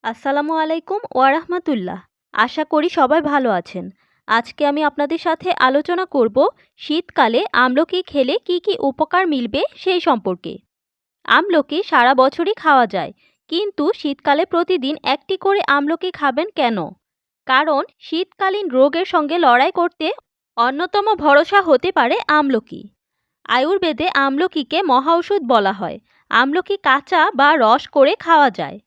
আসসালামু আলাইকুম ওয়া রাহমাতুল্লাহ। আশা করি সবাই ভালো আছেন। আজকে আমি আপনাদের সাথে আলোচনা করব শীতকালে আমলকি খেলে কি কি উপকার মিলবে সেই সম্পর্কে। আমলকি সারা বছরই খাওয়া যায়, কিন্তু শীতকালে প্রতিদিন একটি করে আমলকি খাবেন কেন? কারণ শীতকালীন রোগের সঙ্গে লড়াই করতে অন্যতম ভরসা হতে পারে আমলকি। আয়ুর্বেদে আমলকিকে মহাঔষধ বলা হয়। আমলকি কাঁচা বা রস করে খাওয়া যায়,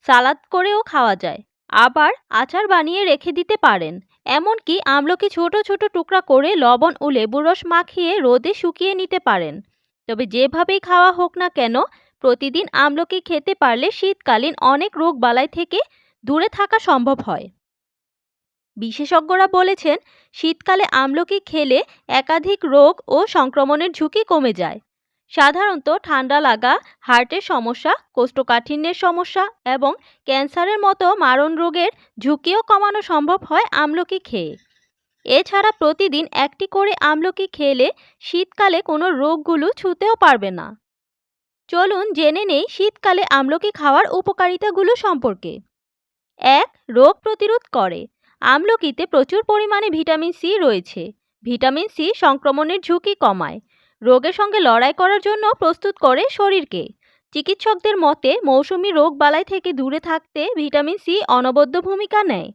সালাদ করেও খাওয়া যায়, আবার আচার বানিয়ে রেখে দিতে পারেন। এমনকি আমলকি ছোট ছোট টুকরা করে লবণ ও লেবুর রস মাখিয়ে রোদে শুকিয়ে নিতে পারেন। তবে যেভাবেই খাওয়া হোক না কেন, প্রতিদিন আমলকি খেতে পারলে শীতকালীন অনেক রোগ বালাই থেকে দূরে থাকা সম্ভব হয়। বিশেষজ্ঞরা বলেছেন, শীতকালে আমলকি খেলে একাধিক রোগ ও সংক্রমণের ঝুঁকি কমে যায়। সাধারণত ঠান্ডা লাগা, হার্টের সমস্যা, কোষ্ঠকাঠিন্যের সমস্যা এবং ক্যান্সারের মতো মারণ রোগের ঝুঁকিও কমানো সম্ভব হয় আমলকি খেয়ে। এছাড়া প্রতিদিন একটি করে আমলকি খেলে শীতকালে কোনো রোগগুলো ছুঁতেও পারবে না। চলুন জেনে নেই শীতকালে আমলকি খাওয়ার উপকারিতাগুলো সম্পর্কে। ১. রোগ প্রতিরোধ করে। আমলকিতে প্রচুর পরিমাণে ভিটামিন সি রয়েছে। ভিটামিন সি সংক্রমণের ঝুঁকি কমায়, রোগের সঙ্গে লড়াই করার জন্য প্রস্তুত করে শরীরকে। চিকিৎসকদের মতে মৌসুমি রোগ বালাই থেকে দূরে থাকতে ভিটামিন সি অনবদ্য ভূমিকা নেয়।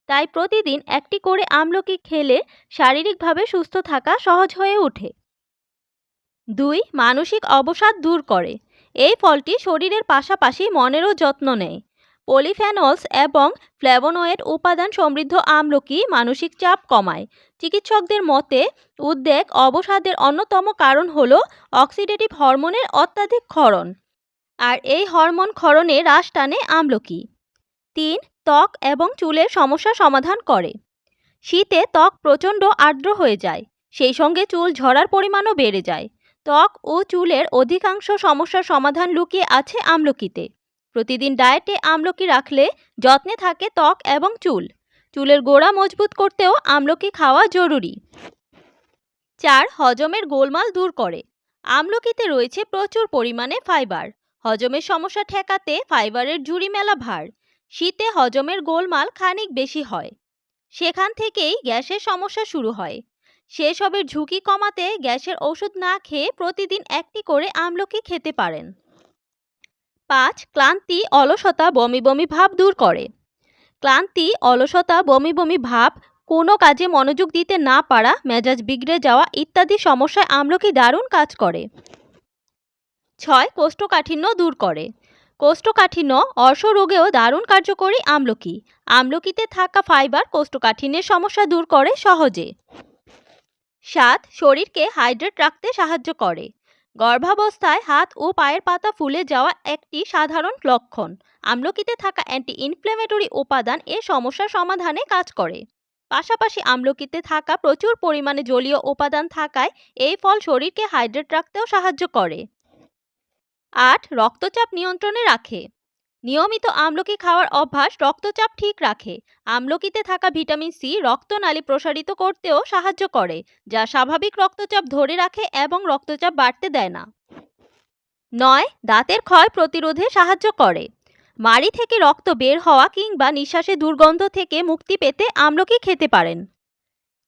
তাই প্রতিদিন একটি করে আমলকি খেলে শারীরিকভাবে সুস্থ থাকা সহজ হয়ে ওঠে। ২. মানসিক অবসাদ দূর করে। এই ফলটি শরীরের পাশাপাশি মনেরও যত্ন নেয়। পলিফেনলস এবং ফ্ল্যাভোনয়েড উপাদান সমৃদ্ধ আমলকি মানসিক চাপ কমায়। চিকিৎসকদের মতে উদ্বেগ অবসাদের অন্যতম কারণ হল অক্সিডেটিভ হরমোনের অত্যাধিক ক্ষরণ, আর এই হরমোন ক্ষরণে হ্রাস টানে আমলকি। ৩. ত্বক এবং চুলের সমস্যা সমাধান করে। শীতে ত্বক প্রচণ্ড আর্দ্র হয়ে যায়, সেই সঙ্গে চুল ঝরার পরিমাণও বেড়ে যায়। ত্বক ও চুলের অধিকাংশ সমস্যার সমাধান লুকিয়ে আছে আমলকিতে। প্রতিদিন ডায়েটে আমলকি রাখলে যত্নে থাকে ত্বক এবং চুল। চুলের গোড়া মজবুত করতেও আমলকি খাওয়া জরুরি। ৪. হজমের গোলমাল দূর করে। আমলকিতে রয়েছে প্রচুর পরিমাণে ফাইবার। হজমের সমস্যা ঠেকাতে ফাইবারের ঝুড়ি মেলা ভার। শীতে হজমের গোলমাল খানিক বেশি হয়, সেখান থেকেই গ্যাসের সমস্যা শুরু হয়। সেসবের ঝুঁকি কমাতে গ্যাসের ওষুধ না খেয়ে প্রতিদিন একটি করে আমলকি খেতে পারেন। ৫. ক্লান্তি, অলসতা, বমি বমি ভাব দূর করে। ক্লান্তি, অলসতা, বমি বমি ভাব, কোনো কাজে মনোযোগ দিতে না পারা, মেজাজ বিগড়ে যাওয়া ইত্যাদি সমস্যায় আমলকি দারুণ কাজ করে। ৬. কোষ্ঠকাঠিন্য দূর করে। কোষ্ঠকাঠিন্য, অর্শ রোগেও দারুণ কার্যকরী আমলকি। আমলকিতে থাকা ফাইবার কোষ্ঠকাঠিন্যের সমস্যা দূর করে সহজে। ৭. শরীরকে হাইড্রেট রাখতে সাহায্য করে। গর্ভাবস্থায় হাত ও পায়ের পাতা ফুলে যাওয়া একটি সাধারণ লক্ষণ। আমলকিতে থাকা অ্যান্টি ইনফ্ল্যামেটরি উপাদান এ সমস্যার সমাধানে কাজ করে। পাশাপাশি আমলকিতে থাকা প্রচুর পরিমাণে জলীয় উপাদান থাকায় এই ফল শরীরকে হাইড্রেট রাখতেও সাহায্য করে। ৮. রক্তচাপ নিয়ন্ত্রণে রাখে। নিয়মিত আমলকি খাওয়ার অভ্যাস রক্তচাপ ঠিক রাখে। আমলকিতে থাকা ভিটামিন সি রক্তনালী প্রসারিত করতেও সাহায্য করে, যা স্বাভাবিক রক্তচাপ ধরে রাখে এবং রক্তচাপ বাড়তে দেয় না। ৯. দাঁতের ক্ষয় প্রতিরোধে সাহায্য করে। মাড়ি থেকে রক্ত বের হওয়া কিংবা নিঃশ্বাসে দুর্গন্ধ থেকে মুক্তি পেতে আমলকি খেতে পারেন।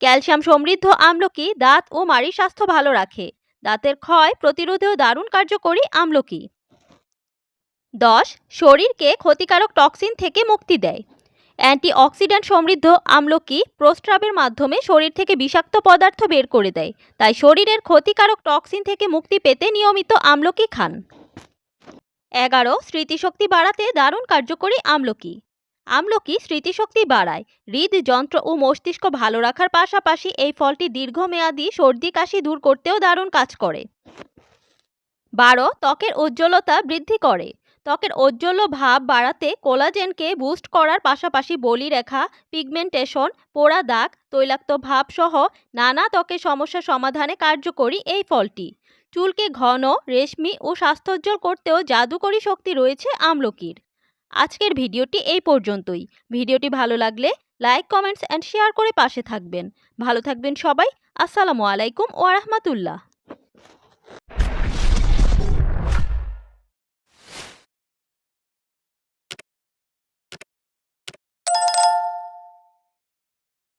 ক্যালসিয়াম সমৃদ্ধ আমলকি দাঁত ও মাড়ির স্বাস্থ্য ভালো রাখে। দাঁতের ক্ষয় প্রতিরোধেও দারুণ কার্যকরী আমলকি। ১০. শরীরকে ক্ষতিকারক টক্সিন থেকে মুক্তি দেয়। অ্যান্টিঅক্সিডেন্ট সমৃদ্ধ আমলকি প্রস্রাবের মাধ্যমে শরীর থেকে বিষাক্ত পদার্থ বের করে দেয়, তাই শরীরের ক্ষতিকারক টক্সিন থেকে মুক্তি পেতে নিয়মিত আমলকি খান। ১১. স্মৃতিশক্তি বাড়াতে দারুণ কার্যকরী আমলকি। আমলকি স্মৃতিশক্তি বাড়ায়। হৃদযন্ত্র ও মস্তিষ্ক ভালো রাখার পাশাপাশি এই ফলটি দীর্ঘমেয়াদী সর্দি কাশি দূর করতেও দারুণ কাজ করে। ১২. ত্বকের উজ্জ্বলতা বৃদ্ধি করে। ত্বকের ঔজ্জ্বল্য ভাব বাড়াতে কোলাজেনকে বুস্ট করার পাশাপাশি বলিরেখা, পিগমেন্টেশন, পোড়া দাগ, তৈলাক্ত ভাব সহ নানা ত্বকের সমস্যা সমাধানে কার্যকরী এই ফলটি। চুলকে ঘন, রেশমি ও স্বাস্থ্যোজ্জ্বল করতেও জাদুকরী শক্তি রয়েছে আমলকির। আজকের ভিডিওটি এই পর্যন্তই। ভিডিওটি ভালো লাগলে লাইক, কমেন্টস অ্যান্ড শেয়ার করে পাশে থাকবেন। ভালো থাকবেন সবাই। আসসালামু আলাইকুম ওয়া রাহমাতুল্লাহ।